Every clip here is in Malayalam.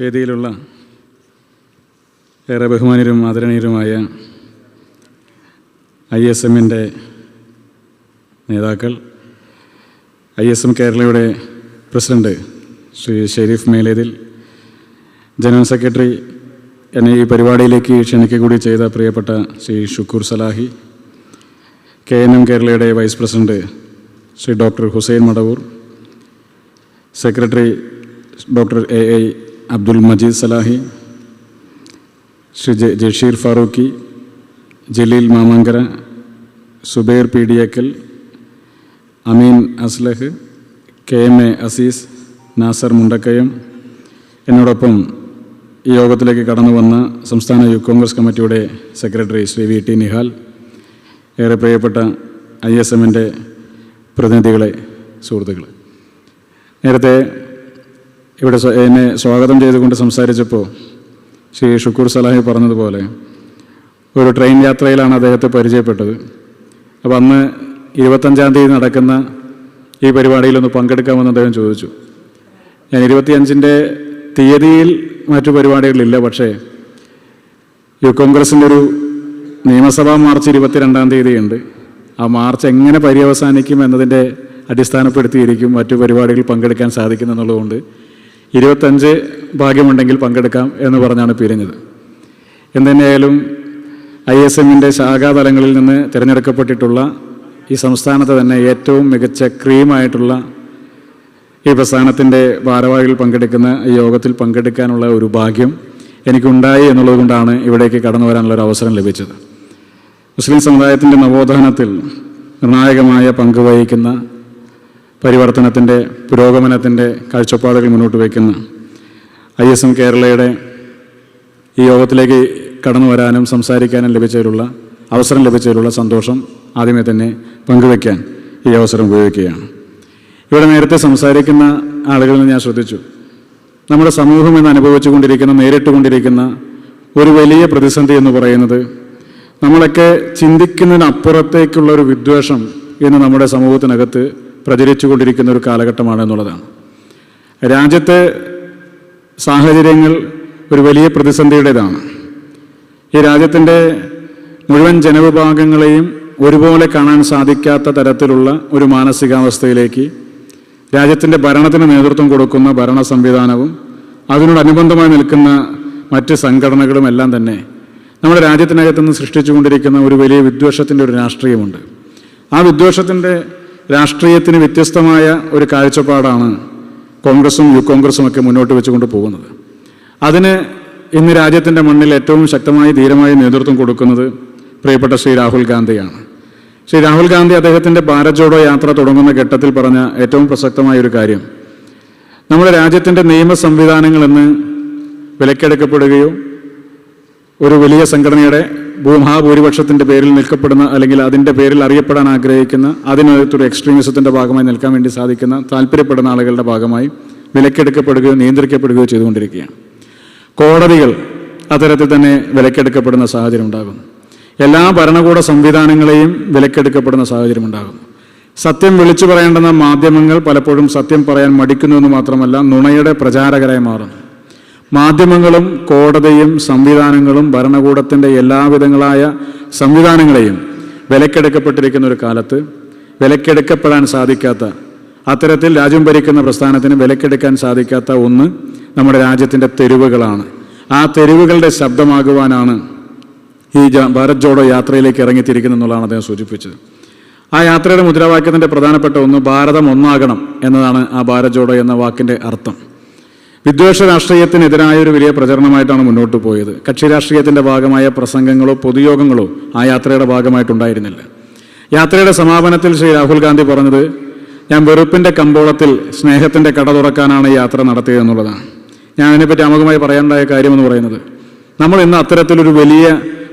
വേദിയിലുള്ള ഏറെ ബഹുമാനരും ആദരണീയരുമായ ISMൻ്റെ നേതാക്കൾ, ISM കേരളയുടെ president Shri Sherif Melethil, general secretary എന്നെ ഈ പരിപാടിയിലേക്ക് ക്ഷണിക്കുക കൂടി ചെയ്ത പ്രിയപ്പെട്ട ശ്രീ ഷുക്കൂർ സലാഹി, KNM കേരളയുടെ vice president Shri doctor Hussain Madavoor, secretary doctor AI Abdul Majeed Salahi, Shri Jasheer Farooqi, Jaleel Mamankara, Subair PDAക്കൽ, അമീൻ അസ്ലഹ്, KMA അസീസ്, നാസർ മുണ്ടക്കയം, എന്നോടൊപ്പം ഈ യോഗത്തിലേക്ക് കടന്നു വന്ന സംസ്ഥാന യൂത്ത് കോൺഗ്രസ് കമ്മിറ്റിയുടെ സെക്രട്ടറി ശ്രീ VT നിഹാൽ, ഏറെ പ്രിയപ്പെട്ട ISMൻ്റെ പ്രതിനിധികളെ, സുഹൃത്തുക്കളെ, നേരത്തെ ഇവിടെ എന്നെ സ്വാഗതം ചെയ്തുകൊണ്ട് സംസാരിച്ചപ്പോൾ ശ്രീ ഷുക്കൂർ സലാഹി പറഞ്ഞതുപോലെ ഒരു ട്രെയിൻ യാത്രയിലാണ് അദ്ദേഹത്തെ പരിചയപ്പെട്ടത്. അപ്പോൾ അന്ന് 25-ാം തീയതി നടക്കുന്ന ഈ പരിപാടിയിലൊന്ന് പങ്കെടുക്കാമെന്ന് അദ്ദേഹം ചോദിച്ചു. ഞാൻ 25-ൻ്റെ തീയതിയിൽ മറ്റു പരിപാടികളില്ല, പക്ഷേ യൂത്ത് കോൺഗ്രസിൻ്റെ ഒരു നിയമസഭാ മാർച്ച് 22-ാം തീയതിയുണ്ട്. ആ മാർച്ച് എങ്ങനെ പര്യവസാനിക്കും എന്നതിൻ്റെ അടിസ്ഥാനപ്പെടുത്തിയിരിക്കും മറ്റു പരിപാടികളിൽ പങ്കെടുക്കാൻ സാധിക്കുമെന്നുള്ളതുകൊണ്ട് 25 ഭാഗ്യമുണ്ടെങ്കിൽ പങ്കെടുക്കാം എന്ന് പറഞ്ഞാണ് പിരിഞ്ഞത്. എന്തുതന്നെയായാലും ISMൻ്റെ ശാഖാതലങ്ങളിൽ നിന്ന് തിരഞ്ഞെടുക്കപ്പെട്ടിട്ടുള്ള ഈ സംസ്ഥാനത്ത് തന്നെ ഏറ്റവും മികച്ച ക്രീമായിട്ടുള്ള ഈ പ്രസ്ഥാനത്തിൻ്റെ ഭാരവാഹികൾ പങ്കെടുക്കുന്ന ഈ യോഗത്തിൽ പങ്കെടുക്കാനുള്ള ഒരു ഭാഗ്യം എനിക്കുണ്ടായി എന്നുള്ളത് കൊണ്ടാണ് ഇവിടേക്ക് കടന്നു വരാനുള്ളൊരു അവസരം ലഭിച്ചത്. മുസ്ലിം സമുദായത്തിൻ്റെ നവോത്ഥാനത്തിൽ നിർണായകമായ പങ്ക് വഹിക്കുന്ന, പരിവർത്തനത്തിൻ്റെ, പുരോഗമനത്തിൻ്റെ കാഴ്ചപ്പാടുകൾ മുന്നോട്ട് വയ്ക്കുന്ന ISM കേരളയുടെ ഈ യോഗത്തിലേക്ക് കടന്നു വരാനും സംസാരിക്കാനും അവസരം ലഭിച്ചതിലുള്ള സന്തോഷം ആദ്യമേ തന്നെ പങ്കുവയ്ക്കാൻ ഈ അവസരം ഉപയോഗിക്കുകയാണ്. ഇവിടെ നേരത്തെ സംസാരിക്കുന്ന ആളുകളിൽ ഞാൻ ശ്രദ്ധിച്ചു, നമ്മുടെ സമൂഹം ഇന്ന് അനുഭവിച്ചുകൊണ്ടിരിക്കുന്ന, നേരിട്ടുകൊണ്ടിരിക്കുന്ന ഒരു വലിയ പ്രതിസന്ധി എന്ന് പറയുന്നത് നമ്മളൊക്കെ ചിന്തിക്കുന്നതിനപ്പുറത്തേക്കുള്ള ഒരു വിദ്വേഷം ഇന്ന് നമ്മുടെ സമൂഹത്തിനകത്ത് പ്രചരിച്ചു കൊണ്ടിരിക്കുന്ന ഒരു കാലഘട്ടമാണ് എന്നുള്ളതാണ്. രാജ്യത്തെ സാഹചര്യങ്ങൾ ഒരു വലിയ പ്രതിസന്ധിയുടേതാണ്. ഈ രാജ്യത്തിൻ്റെ മുഴുവൻ ജനവിഭാഗങ്ങളെയും ഒരുപോലെ കാണാൻ സാധിക്കാത്ത തരത്തിലുള്ള ഒരു മാനസികാവസ്ഥയിലേക്ക് രാജ്യത്തിൻ്റെ ഭരണത്തിന് നേതൃത്വം കൊടുക്കുന്ന ഭരണ സംവിധാനവും അതിനോടനുബന്ധമായി നിൽക്കുന്ന മറ്റ് സംഘടനകളും എല്ലാം തന്നെ നമ്മുടെ രാജ്യത്തിനകത്തുനിന്ന് സൃഷ്ടിച്ചുകൊണ്ടിരിക്കുന്ന ഒരു വലിയ വിദ്വേഷത്തിൻ്റെ ഒരു രാഷ്ട്രീയമുണ്ട്. ആ വിദ്വേഷത്തിൻ്റെ രാഷ്ട്രീയത്തിന് വ്യത്യസ്തമായ ഒരു കാഴ്ചപ്പാടാണ് കോൺഗ്രസും യൂത്ത് കോൺഗ്രസും ഒക്കെ മുന്നോട്ട് വെച്ചുകൊണ്ട് പോകുന്നത്. അതിന് ഇന്ന് രാജ്യത്തിൻ്റെ മണ്ണിൽ ഏറ്റവും ശക്തമായി ധീരമായി നേതൃത്വം കൊടുക്കുന്നത് പ്രിയപ്പെട്ട ശ്രീ രാഹുൽ ഗാന്ധിയാണ്. ശ്രീ രാഹുൽ ഗാന്ധി അദ്ദേഹത്തിൻ്റെ ഭാരത് ജോഡോ യാത്ര തുടങ്ങുന്ന ഘട്ടത്തിൽ പറഞ്ഞ ഏറ്റവും പ്രസക്തമായൊരു കാര്യം, നമ്മുടെ രാജ്യത്തിൻ്റെ നിയമ സംവിധാനങ്ങൾ ഇന്ന് വിലക്കെടുക്കപ്പെടുകയോ ഒരു വലിയ സംഘടനയുടെ മഹാഭൂരിപക്ഷത്തിൻ്റെ പേരിൽ നിൽക്കപ്പെടുന്ന, അല്ലെങ്കിൽ അതിൻ്റെ പേരിൽ അറിയപ്പെടാൻ ആഗ്രഹിക്കുന്ന, അതിനകത്തൊരു എക്സ്ട്രീമിസത്തിൻ്റെ ഭാഗമായി നിൽക്കാൻ വേണ്ടി സാധിക്കുന്ന, താല്പര്യപ്പെടുന്ന ആളുകളുടെ ഭാഗമായി വിലക്കെടുക്കപ്പെടുകയോ നിയന്ത്രിക്കപ്പെടുകയോ ചെയ്തുകൊണ്ടിരിക്കുകയാണ്. കോടതികൾ അത്തരത്തിൽ തന്നെ വിലക്കെടുക്കപ്പെടുന്ന സാഹചര്യം ഉണ്ടാകുന്നു. എല്ലാ ഭരണകൂട സംവിധാനങ്ങളെയും വിലക്കെടുക്കപ്പെടുന്ന സാഹചര്യം ഉണ്ടാകുന്നു. സത്യം വിളിച്ചു പറയേണ്ടുന്ന മാധ്യമങ്ങൾ പലപ്പോഴും സത്യം പറയാൻ മടിക്കുന്നുവെന്ന് മാത്രമല്ല, നുണയുടെ പ്രചാരകരായി മാറുന്നു. മാധ്യമങ്ങളും കോടതിയും സംവിധാനങ്ങളും ഭരണകൂടത്തിൻ്റെ എല്ലാവിധങ്ങളായ സംവിധാനങ്ങളെയും വിലക്കെടുക്കപ്പെട്ടിരിക്കുന്ന ഒരു കാലത്ത് വിലക്കെടുക്കപ്പെടാൻ സാധിക്കാത്ത, അത്തരത്തിൽ രാജ്യം ഭരിക്കുന്ന പ്രസ്ഥാനത്തിന് വിലക്കെടുക്കാൻ സാധിക്കാത്ത ഒന്ന് നമ്മുടെ രാജ്യത്തിൻ്റെ തെരുവുകളാണ്. ആ തെരുവുകളുടെ ശബ്ദമാകുവാനാണ് ഈ ഭാരത് ജോഡോ യാത്രയിലേക്ക് ഇറങ്ങിത്തിരിക്കുന്നു എന്നുള്ളതാണ് അദ്ദേഹം സൂചിപ്പിച്ചത്. ആ യാത്രയുടെ മുദ്രാവാക്യത്തിൻ്റെ പ്രധാനപ്പെട്ട ഒന്ന് ഭാരതം ഒന്നാകണം എന്നതാണ് ആ ഭാരത് ജോഡോ എന്ന വാക്കിൻ്റെ അർത്ഥം. വിദ്വേഷ രാഷ്ട്രീയത്തിനെതിരായൊരു വലിയ പ്രചരണമായിട്ടാണ് മുന്നോട്ട് പോയത്. കക്ഷി രാഷ്ട്രീയത്തിൻ്റെ ഭാഗമായ പ്രസംഗങ്ങളോ പൊതുയോഗങ്ങളോ ആ യാത്രയുടെ ഭാഗമായിട്ടുണ്ടായിരുന്നില്ല. യാത്രയുടെ സമാപനത്തിൽ ശ്രീ രാഹുൽ ഗാന്ധി പറഞ്ഞത്, ഞാൻ വെറുപ്പിൻ്റെ കമ്പോളത്തിൽ സ്നേഹത്തിൻ്റെ കട തുറക്കാനാണ് ഈ യാത്ര നടത്തിയത് എന്നുള്ളതാണ്. ഞാൻ അതിനെപ്പറ്റി അമുഖമായി പറയാനുണ്ടായ കാര്യമെന്ന് പറയുന്നത്, നമ്മൾ ഇന്ന് അത്തരത്തിലൊരു വലിയ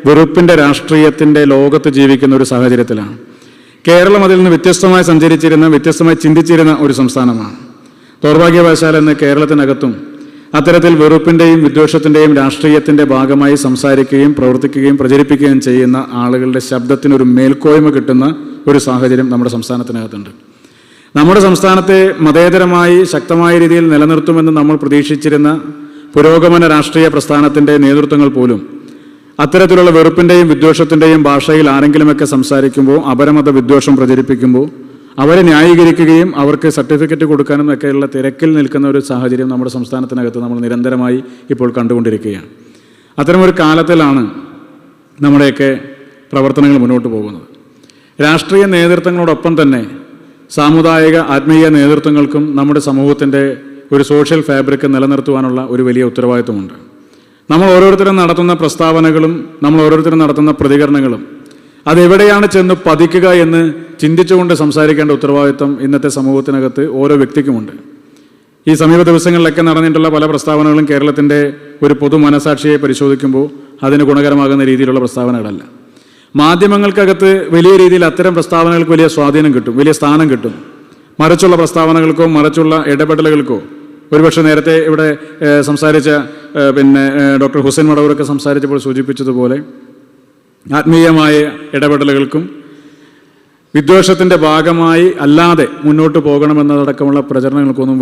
വെറുപ്പിൻ്റെ രാഷ്ട്രീയത്തിൻ്റെ ലോകത്ത് ജീവിക്കുന്ന ഒരു സാഹചര്യത്തിലാണ്. കേരളം അതിൽ നിന്ന് വ്യത്യസ്തമായി സഞ്ചരിച്ചിരുന്ന, വ്യത്യസ്തമായി ചിന്തിച്ചിരുന്ന ഒരു സംസ്ഥാനമാണ്. ദൗർഭാഗ്യവശാൽ എന്ന് കേരളത്തിനകത്തും അത്തരത്തിൽ വെറുപ്പിൻ്റെയും വിദ്വേഷത്തിൻ്റെയും രാഷ്ട്രീയത്തിൻ്റെ ഭാഗമായി സംസാരിക്കുകയും പ്രവർത്തിക്കുകയും പ്രചരിപ്പിക്കുകയും ചെയ്യുന്ന ആളുകളുടെ ശബ്ദത്തിനൊരു മേൽക്കോയ്മ കിട്ടുന്ന ഒരു സാഹചര്യം നമ്മുടെ സംസ്ഥാനത്തിനകത്തുണ്ട്. നമ്മുടെ സംസ്ഥാനത്തെ മതേതരമായി ശക്തമായ രീതിയിൽ നിലനിർത്തുമെന്ന് നമ്മൾ പ്രതീക്ഷിച്ചിരുന്ന പുരോഗമന രാഷ്ട്രീയ പ്രസ്ഥാനത്തിൻ്റെ നേതൃത്വങ്ങൾ പോലും അത്തരത്തിലുള്ള വെറുപ്പിൻ്റെയും വിദ്വേഷത്തിൻ്റെയും ഭാഷയിൽ ആരെങ്കിലുമൊക്കെ സംസാരിക്കുമ്പോൾ, അപരമത വിദ്വേഷം പ്രചരിപ്പിക്കുമ്പോൾ അവരെ ന്യായീകരിക്കുകയും അവർക്ക് സർട്ടിഫിക്കറ്റ് കൊടുക്കാനും ഒക്കെയുള്ള തിരക്കിൽ നിൽക്കുന്ന ഒരു സാഹചര്യം നമ്മുടെ സംസ്ഥാനത്തിനകത്ത് നമ്മൾ നിരന്തരമായി ഇപ്പോൾ കണ്ടുകൊണ്ടിരിക്കുകയാണ്. അത്തരമൊരു കാലത്തിലാണ് നമ്മുടെയൊക്കെ പ്രവർത്തനങ്ങൾ മുന്നോട്ട് പോകുന്നത്. രാഷ്ട്രീയ നേതൃത്വങ്ങളോടൊപ്പം തന്നെ സാമുദായിക ആത്മീയ നേതൃത്വങ്ങൾക്കും നമ്മുടെ സമൂഹത്തിൻ്റെ ഒരു സോഷ്യൽ ഫാബ്രിക് നിലനിർത്തുവാനുള്ള ഒരു വലിയ ഉത്തരവാദിത്വമുണ്ട്. നമ്മൾ ഓരോരുത്തരും നടത്തുന്ന പ്രസ്താവനകളും നമ്മൾ ഓരോരുത്തരും നടത്തുന്ന പ്രതികരണങ്ങളും അതെവിടെയാണ് ചെന്ന് പതിക്കുക എന്ന് ചിന്തിച്ചുകൊണ്ട് സംസാരിക്കേണ്ട ഉത്തരവാദിത്വം ഇന്നത്തെ സമൂഹത്തിനകത്ത് ഓരോ വ്യക്തിക്കുമുണ്ട്. ഈ സമീപ ദിവസങ്ങളിലൊക്കെ നടന്നിട്ടുള്ള പല പ്രസ്താവനകളും കേരളത്തിൻ്റെ ഒരു പൊതു മനസാക്ഷിയെ പരിശോധിക്കുമ്പോൾ അതിന് ഗുണകരമാകുന്ന രീതിയിലുള്ള പ്രസ്താവനകളല്ല. മാധ്യമങ്ങൾക്കകത്ത് വലിയ രീതിയിൽ അത്തരം പ്രസ്താവനകൾക്ക് വലിയ സ്വാധീനം കിട്ടും, വലിയ സ്ഥാനം കിട്ടും. മറിച്ചുള്ള പ്രസ്താവനകൾക്കോ മറിച്ചുള്ള ഇടപെടലുകൾക്കോ ഒരുപക്ഷെ നേരത്തെ ഇവിടെ സംസാരിച്ച ഡോക്ടർ ഹുസൈൻ മടവൂരൊക്കെ സംസാരിച്ചപ്പോൾ സൂചിപ്പിച്ചതുപോലെ ആത്മീയമായ ഇടപെടലുകൾക്കും വിദ്വേഷത്തിൻ്റെ ഭാഗമായി അല്ലാതെ മുന്നോട്ട് പോകണമെന്നതടക്കമുള്ള പ്രചരണങ്ങൾക്കൊന്നും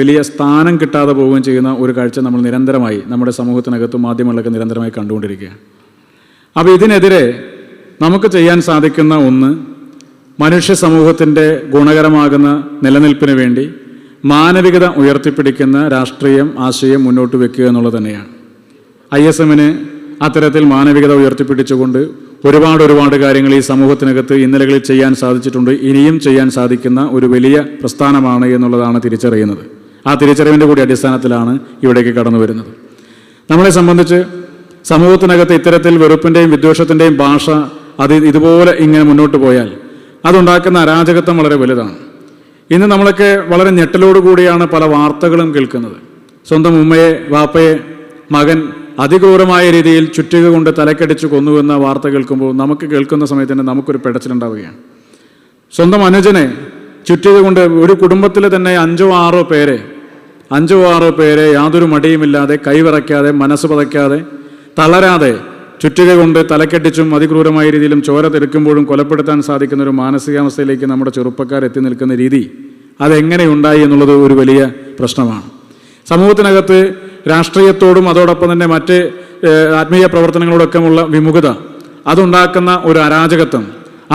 വലിയ സ്ഥാനം കിട്ടാതെ പോവുകയും ചെയ്യുന്ന ഒരു കാഴ്ച നമ്മൾ നിരന്തരമായി നമ്മുടെ സമൂഹത്തിനകത്തും മാധ്യമങ്ങളിലൊക്കെ നിരന്തരമായി കണ്ടുകൊണ്ടിരിക്കുകയാണ്. അപ്പോൾ ഇതിനെതിരെ നമുക്ക് ചെയ്യാൻ സാധിക്കുന്ന ഒന്ന്, മനുഷ്യ സമൂഹത്തിൻ്റെ ഗുണകരമാകുന്ന നിലനിൽപ്പിന് വേണ്ടി മാനവികത ഉയർത്തിപ്പിടിക്കുന്ന രാഷ്ട്രീയം ആശയം മുന്നോട്ട് വെക്കുക എന്നുള്ളത് തന്നെയാണ്. ISMന് അത്തരത്തിൽ മാനവികത ഉയർത്തിപ്പിടിച്ചുകൊണ്ട് ഒരുപാട് കാര്യങ്ങൾ ഈ സമൂഹത്തിനകത്ത് ഇന്നലകളിൽ ചെയ്യാൻ സാധിച്ചിട്ടുണ്ട്, ഇനിയും ചെയ്യാൻ സാധിക്കുന്ന ഒരു വലിയ പ്രസ്ഥാനമാണ് എന്നുള്ളതാണ് തിരിച്ചറിയുന്നത്. ആ തിരിച്ചറിവിൻ്റെ കൂടി അടിസ്ഥാനത്തിലാണ് ഇവിടേക്ക് കടന്നു വരുന്നത്. നമ്മളെ സംബന്ധിച്ച് സമൂഹത്തിനകത്ത് ഇത്തരത്തിൽ വെറുപ്പിൻ്റെയും വിദ്വേഷത്തിൻ്റെയും ഭാഷ ഇതുപോലെ ഇങ്ങനെ മുന്നോട്ട് പോയാൽ അതുണ്ടാക്കുന്ന അരാജകത്വം വളരെ വലുതാണ്. ഇന്ന് നമ്മളൊക്കെ വളരെ ഞെട്ടലോടുകൂടിയാണ് പല വാർത്തകളും കേൾക്കുന്നത്. സ്വന്തം ഉമ്മയെ വാപ്പയെ മകൻ അതിക്രൂരമായ രീതിയിൽ ചുറ്റിക കൊണ്ട് തലക്കടിച്ച് കൊന്നുവെന്ന വാർത്ത കേൾക്കുമ്പോൾ നമുക്ക് കേൾക്കുന്ന സമയത്ത് തന്നെ നമുക്കൊരു പിടച്ചിലുണ്ടാവുകയാണ്. സ്വന്തം അനുജനെ ചുറ്റിക കൊണ്ട് ഒരു കുടുംബത്തിൽ തന്നെ 5 or 6 പേരെ യാതൊരു മടിയുമില്ലാതെ, കൈവിറയ്ക്കാതെ, മനസ്സ് പതയ്ക്കാതെ, തളരാതെ ചുറ്റിക കൊണ്ട് തലക്കെട്ടിച്ചും അതിക്രൂരമായ രീതിയിലും ചോര തെറിക്കുമ്പോഴും കൊലപ്പെടുത്താൻ സാധിക്കുന്ന ഒരു മാനസികാവസ്ഥയിലേക്ക് നമ്മുടെ ചെറുപ്പക്കാർ എത്തി നിൽക്കുന്ന രീതി അതെങ്ങനെയുണ്ടായി എന്നുള്ളത് ഒരു വലിയ പ്രശ്നമാണ്. സമൂഹത്തിനകത്ത് രാഷ്ട്രീയത്തോടും അതോടൊപ്പം തന്നെ മറ്റ് ആത്മീയ പ്രവർത്തനങ്ങളോടൊക്കെയുള്ള വിമുഖത അതുണ്ടാക്കുന്ന ഒരു അരാജകത്വം,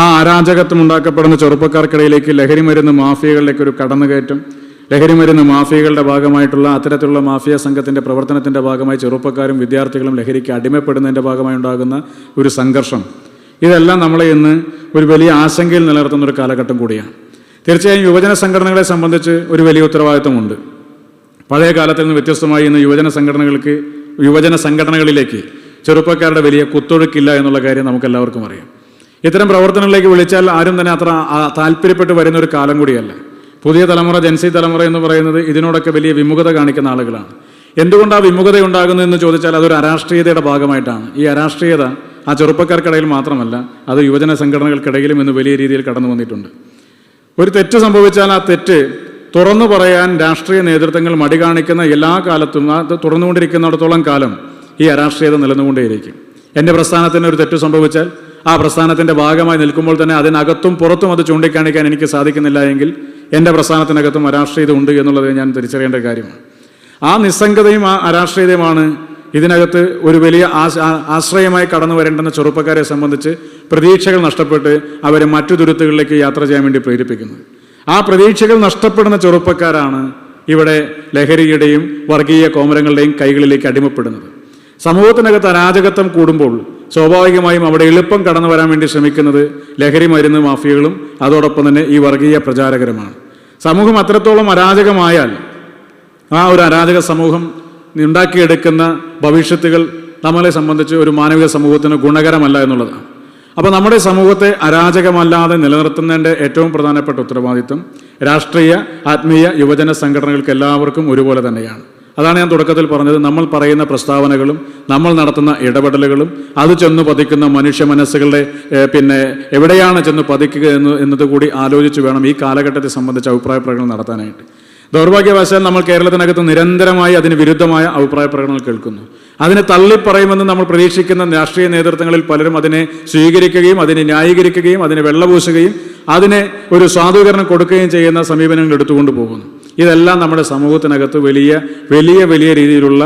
ആ അരാജകത്വം ഉണ്ടാക്കപ്പെടുന്ന ചെറുപ്പക്കാർക്കിടയിലേക്ക് ലഹരിമരുന്ന് മാഫിയകളിലേക്ക് ഒരു കടന്നുകയറ്റം, ലഹരിമരുന്ന് മാഫിയകളുടെ ഭാഗമായിട്ടുള്ള അത്തരത്തിലുള്ള മാഫിയ സംഘത്തിൻ്റെ പ്രവർത്തനത്തിൻ്റെ ഭാഗമായി ചെറുപ്പക്കാരും വിദ്യാർത്ഥികളും ലഹരിക്ക് അടിമപ്പെടുന്നതിൻ്റെ ഭാഗമായി ഉണ്ടാകുന്ന ഒരു സംഘർഷം, ഇതെല്ലാം നമ്മളെ ഇന്ന് ഒരു വലിയ ആശങ്കയിൽ നിലനിർത്തുന്ന ഒരു കാലഘട്ടം കൂടിയാണ്. തീർച്ചയായും യുവജന സംഘടനകളെ സംബന്ധിച്ച് ഒരു വലിയ ഉത്തരവാദിത്വമുണ്ട്. പഴയ കാലത്തിൽ നിന്ന് വ്യത്യസ്തമായി ഇന്ന് യുവജന സംഘടനകളിലേക്ക് ചെറുപ്പക്കാരുടെ വലിയ കുത്തൊഴുക്കില്ല എന്നുള്ള കാര്യം നമുക്കെല്ലാവർക്കും അറിയാം. ഇത്തരം പ്രവർത്തനങ്ങളിലേക്ക് വിളിച്ചാൽ ആരും തന്നെ അത്ര താല്പര്യപ്പെട്ട് വരുന്ന ഒരു കാലം കൂടിയല്ല. പുതിയ തലമുറ, ജൻസി തലമുറ എന്ന് പറയുന്നത് ഇതിനോടൊക്കെ വലിയ വിമുഖത കാണിക്കുന്ന ആളുകളാണ്. എന്തുകൊണ്ടാണ് വിമുഖത ഉണ്ടാകുന്നതെന്ന് ചോദിച്ചാൽ അതൊരു അരാഷ്ട്രീയതയുടെ ഭാഗമായിട്ടാണ്. ഈ അരാഷ്ട്രീയത ആ ചെറുപ്പക്കാർക്കിടയിൽ മാത്രമല്ല, അത് യുവജന സംഘടനകൾക്കിടയിലും ഇന്ന് വലിയ രീതിയിൽ കടന്നു വന്നിട്ടുണ്ട്. ഒരു തെറ്റ് സംഭവിച്ചാൽ ആ തെറ്റ് തുറന്നു പറയാൻ രാഷ്ട്രീയ നേതൃത്വങ്ങൾ മടി കാണിക്കുന്ന എല്ലാ കാലത്തും, അത് തുറന്നുകൊണ്ടിരിക്കുന്നിടത്തോളം കാലം ഈ അരാഷ്ട്രീയത നിലനിന്നുകൊണ്ടേയിരിക്കും. എൻ്റെ പ്രസ്ഥാനത്തിന് ഒരു തെറ്റ് സംഭവിച്ചാൽ ആ പ്രസ്ഥാനത്തിൻ്റെ ഭാഗമായി നിൽക്കുമ്പോൾ തന്നെ അതിനകത്തും പുറത്തും അത് ചൂണ്ടിക്കാണിക്കാൻ എനിക്ക് സാധിക്കുന്നില്ല എങ്കിൽ എൻ്റെ പ്രസ്ഥാനത്തിനകത്തും അരാഷ്ട്രീയത ഉണ്ട് എന്നുള്ളത് ഞാൻ തിരിച്ചറിയേണ്ട കാര്യമാണ്. ആ നിസ്സംഗതയും ആ അരാഷ്ട്രീയതയുമാണ് ഇതിനകത്ത് ഒരു വലിയ ആശ്രയമായി കടന്നു വരേണ്ടുന്ന ചെറുപ്പക്കാരെ സംബന്ധിച്ച് പ്രതീക്ഷകൾ നഷ്ടപ്പെട്ട് അവരെ മറ്റു ദുരിതങ്ങളിലേക്ക് യാത്ര ചെയ്യാൻ വേണ്ടി പ്രേരിപ്പിക്കുന്നത്. ആ പ്രതീക്ഷകൾ നഷ്ടപ്പെടുന്ന ചെറുപ്പക്കാരാണ് ഇവിടെ ലഹരിയുടെയും വർഗീയ കോമരങ്ങളുടെയും കൈകളിലേക്ക് അടിമപ്പെടുന്നത്. സമൂഹത്തിനകത്ത് അരാജകത്വം കൂടുമ്പോൾ സ്വാഭാവികമായും അവിടെ എളുപ്പം കടന്നു വരാൻ വേണ്ടി ശ്രമിക്കുന്നത് ലഹരി മരുന്ന് മാഫിയകളും അതോടൊപ്പം തന്നെ ഈ വർഗീയ പ്രചാരകരുമാണ്. സമൂഹം അത്രത്തോളം അരാജകമായാൽ ആ ഒരു അരാജക സമൂഹം ഉണ്ടാക്കിയെടുക്കുന്ന ഭവിഷ്യത്തുകൾ നമ്മളെ സംബന്ധിച്ച് ഒരു മാനവിക സമൂഹത്തിന് ഗുണകരമല്ല എന്നുള്ളതാണ്. അപ്പോൾ നമ്മുടെ സമൂഹത്തെ അരാജകമല്ലാതെ നിലനിർത്തുന്നതിൻ്റെ ഏറ്റവും പ്രധാനപ്പെട്ട ഉത്തരവാദിത്വം രാഷ്ട്രീയ, ആത്മീയ, യുവജന സംഘടനകൾക്ക് എല്ലാവർക്കും ഒരുപോലെ തന്നെയാണ്. അതാണ് ഞാൻ തുടക്കത്തിൽ പറഞ്ഞത്. നമ്മൾ പറയുന്ന പ്രസ്താവനകളും നമ്മൾ നടത്തുന്ന ഇടപെടലുകളും അത് ചെന്ന് പതിക്കുന്ന മനുഷ്യ മനസ്സുകളുടെ എവിടെയാണ് ചെന്ന് പതിക്കുക എന്നതുകൂടി ആലോചിച്ച് വേണം ഈ കാലഘട്ടത്തെ സംബന്ധിച്ച് അഭിപ്രായ പ്രകടനം നടത്താനായിട്ട്. ദൗർഭാഗ്യവശാൽ നമ്മൾ കേരളത്തിനകത്ത് നിരന്തരമായി അതിന് വിരുദ്ധമായ അഭിപ്രായ പ്രകടനങ്ങൾ കേൾക്കുന്നു. അതിനെ തള്ളിപ്പറയുമെന്ന് നമ്മൾ പ്രതീക്ഷിക്കുന്ന രാഷ്ട്രീയ നേതൃത്വങ്ങളിൽ പലരും അതിനെ സ്വീകരിക്കുകയും അതിനെ ന്യായീകരിക്കുകയും അതിനെ വെള്ളപൂശുകയും അതിനെ ഒരു സാധൂകരണം കൊടുക്കുകയും ചെയ്യുന്ന സമീപനങ്ങൾ എടുത്തുകൊണ്ട് പോകുന്നു. ഇതെല്ലാം നമ്മുടെ സമൂഹത്തിനകത്ത് വലിയ രീതിയിലുള്ള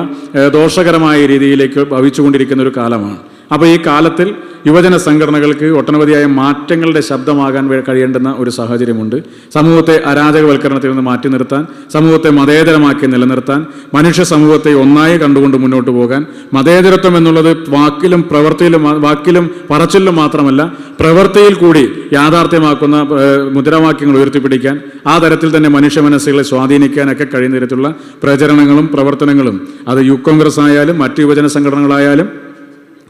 ദോഷകരമായ രീതിയിലേക്ക് ഭവിച്ചുകൊണ്ടിരിക്കുന്ന ഒരു കാലമാണ്. അപ്പോൾ ഈ കാലത്തിൽ യുവജന സംഘടനകൾക്ക് ഒട്ടനവധിയായ മാറ്റങ്ങളുടെ ശബ്ദമാകാൻ കഴിയേണ്ടുന്ന ഒരു സാഹചര്യമുണ്ട്. സമൂഹത്തെ അരാജകവൽക്കരണത്തിൽ നിന്ന് മാറ്റി നിർത്താൻ, സമൂഹത്തെ മതേതരമാക്കി നിലനിർത്താൻ, മനുഷ്യ സമൂഹത്തെ ഒന്നായി കണ്ടുകൊണ്ട് മുന്നോട്ട് പോകാൻ, മതേതരത്വം എന്നുള്ളത് വാക്കിലും പറച്ചിലും മാത്രമല്ല പ്രവൃത്തിയിൽ കൂടി യാഥാർത്ഥ്യമാക്കുന്ന മുദ്രാവാക്യങ്ങൾ ഉയർത്തിപ്പിടിക്കാൻ, ആ തരത്തിൽ തന്നെ മനുഷ്യ മനസ്സുകളെ സ്വാധീനിക്കാനൊക്കെ കഴിയുന്ന തരത്തിലുള്ള പ്രചരണങ്ങളും പ്രവർത്തനങ്ങളും അത് യൂത്ത് കോൺഗ്രസ് ആയാലും മറ്റ് യുവജന സംഘടനകളായാലും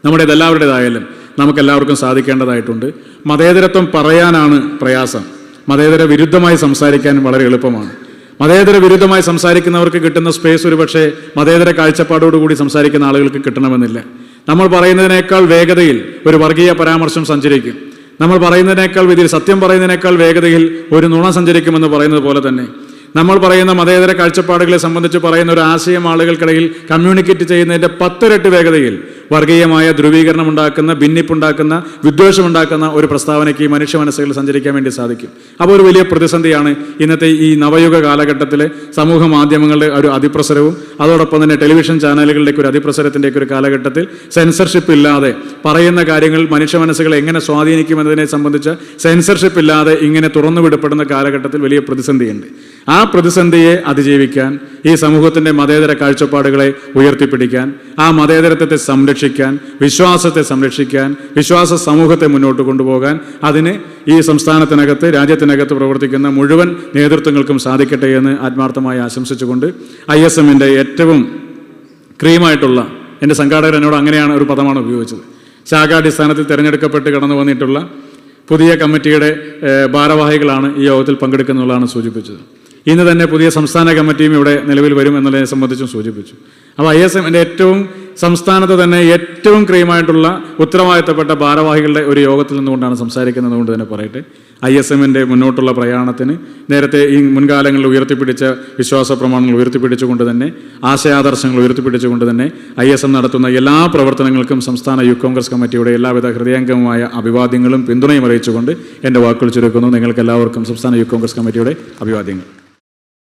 നമ്മുടേതെല്ലാവരുടേതായാലും നമുക്കെല്ലാവർക്കും സാധിക്കേണ്ടതായിട്ടുണ്ട്. മതേതരത്വം പറയാനാണ് പ്രയാസം, മതേതര വിരുദ്ധമായി സംസാരിക്കാൻ വളരെ എളുപ്പമാണ്. മതേതര വിരുദ്ധമായി സംസാരിക്കുന്നവർക്ക് കിട്ടുന്ന സ്പേസ് ഒരുപക്ഷെ മതേതര കാഴ്ചപ്പാടോടുകൂടി സംസാരിക്കുന്ന ആളുകൾക്ക് കിട്ടണമെന്നില്ല. നമ്മൾ പറയുന്നതിനേക്കാൾ വേഗതയിൽ ഒരു വർഗീയ പരാമർശം സഞ്ചരിക്കും. നമ്മൾ പറയുന്നതിനേക്കാൾ സത്യം പറയുന്നതിനേക്കാൾ വേഗതയിൽ ഒരു നുണ സഞ്ചരിക്കുമെന്ന് പറയുന്നത് പോലെ തന്നെ നമ്മൾ പറയുന്ന മതേതര കാഴ്ചപ്പാടുകളെ സംബന്ധിച്ച് പറയുന്ന ഒരു ആശയം ആളുകൾക്കിടയിൽ കമ്മ്യൂണിക്കേറ്റ് ചെയ്യുന്നതിൻ്റെ 10 ഇരട്ടി വേഗതയിൽ വർഗീയമായ ധ്രുവീകരണം ഉണ്ടാക്കുന്ന, ഭിന്നിപ്പുണ്ടാക്കുന്ന, വിദ്വേഷമുണ്ടാക്കുന്ന ഒരു പ്രസ്താവനയ്ക്ക് ഈ മനുഷ്യ മനസ്സുകളിൽ സഞ്ചരിക്കാൻ വേണ്ടി സാധിക്കും. അപ്പോൾ ഒരു വലിയ പ്രതിസന്ധിയാണ് ഇന്നത്തെ ഈ നവയുഗ കാലഘട്ടത്തിലെ സമൂഹ മാധ്യമങ്ങളുടെ ഒരു അതിപ്രസരവും അതോടൊപ്പം തന്നെ ടെലിവിഷൻ ചാനലുകളുടെയൊക്കെ ഒരു അതിപ്രസരത്തിൻ്റെയൊക്കെ ഒരു കാലഘട്ടത്തിൽ സെൻസർഷിപ്പ് ഇല്ലാതെ പറയുന്ന കാര്യങ്ങൾ മനുഷ്യ മനസ്സുകളെ എങ്ങനെ സ്വാധീനിക്കുമെന്നതിനെ സംബന്ധിച്ച് സെൻസർഷിപ്പ് ഇല്ലാതെ ഇങ്ങനെ തുറന്നുവിടപ്പെടുന്ന കാലഘട്ടത്തിൽ വലിയ പ്രതിസന്ധിയുണ്ട്. ആ പ്രതിസന്ധിയെ അതിജീവിക്കാൻ, ഈ സമൂഹത്തിൻ്റെ മതേതര കാഴ്ചപ്പാടുകളെ ഉയർത്തിപ്പിടിക്കാൻ, ആ മതേതരത്വത്തെ സംരക്ഷിക്കാൻ, വിശ്വാസത്തെ സംരക്ഷിക്കാൻ, വിശ്വാസ സമൂഹത്തെ മുന്നോട്ട് കൊണ്ടുപോകാൻ, അതിന് ഈ സംസ്ഥാനത്തിനകത്ത് രാജ്യത്തിനകത്ത് പ്രവർത്തിക്കുന്ന മുഴുവൻ നേതൃത്വങ്ങൾക്കും സാധിക്കട്ടെ എന്ന് ആത്മാർത്ഥമായി ആശംസിച്ചുകൊണ്ട് ISMൻ്റെ ഏറ്റവും ക്രീമായിട്ടുള്ള, എൻ്റെ സംഘാടകർ എന്നോട് അങ്ങനെയാണ് ഒരു പദമാണ് ഉപയോഗിച്ചത്, ശാഖാടിസ്ഥാനത്തിൽ തിരഞ്ഞെടുക്കപ്പെട്ട് കടന്നു വന്നിട്ടുള്ള പുതിയ കമ്മിറ്റിയുടെ ഭാരവാഹികളാണ് ഈ യോഗത്തിൽ പങ്കെടുക്കുന്നുള്ളതാണ് സൂചിപ്പിച്ചത്. ഇന്ന് തന്നെ പുതിയ സംസ്ഥാന കമ്മിറ്റിയും ഇവിടെ നിലവിൽ വരും എന്നുള്ളതിനെ സംബന്ധിച്ചും സൂചിപ്പിച്ചു. അപ്പോൾ ISMൻ്റെ സംസ്ഥാനത്ത് തന്നെ ഏറ്റവും ക്രീമായിട്ടുള്ള ഉത്തരവാദിത്തപ്പെട്ട ഭാരവാഹികളുടെ ഒരു യോഗത്തിൽ നിന്നുകൊണ്ടാണ് സംസാരിക്കുന്നത് കൊണ്ട് തന്നെ പറയട്ടെ, ISMൻ്റെ മുന്നോട്ടുള്ള പ്രയാണത്തിന് നേരത്തെ ഈ മുൻകാലങ്ങളിൽ ഉയർത്തിപ്പിടിച്ച വിശ്വാസ പ്രമാണങ്ങൾ ഉയർത്തിപ്പിടിച്ചുകൊണ്ട് തന്നെ, ആശയാദർശങ്ങൾ ഉയർത്തിപ്പിടിച്ചുകൊണ്ട് തന്നെ ISM നടത്തുന്ന എല്ലാ പ്രവർത്തനങ്ങൾക്കും സംസ്ഥാന യൂത്ത് കോൺഗ്രസ് കമ്മിറ്റിയുടെ എല്ലാവിധ ഹൃദയംഗമമായ അഭിവാദ്യങ്ങളും പിന്തുണയും അറിയിച്ചുകൊണ്ട് എൻ്റെ വാക്കുകൾ ചുരുക്കുന്നു. നിങ്ങൾക്ക് എല്ലാവർക്കും സംസ്ഥാന യൂത്ത് കോൺഗ്രസ് കമ്മിറ്റിയുടെ അഭിവാദ്യങ്ങൾ.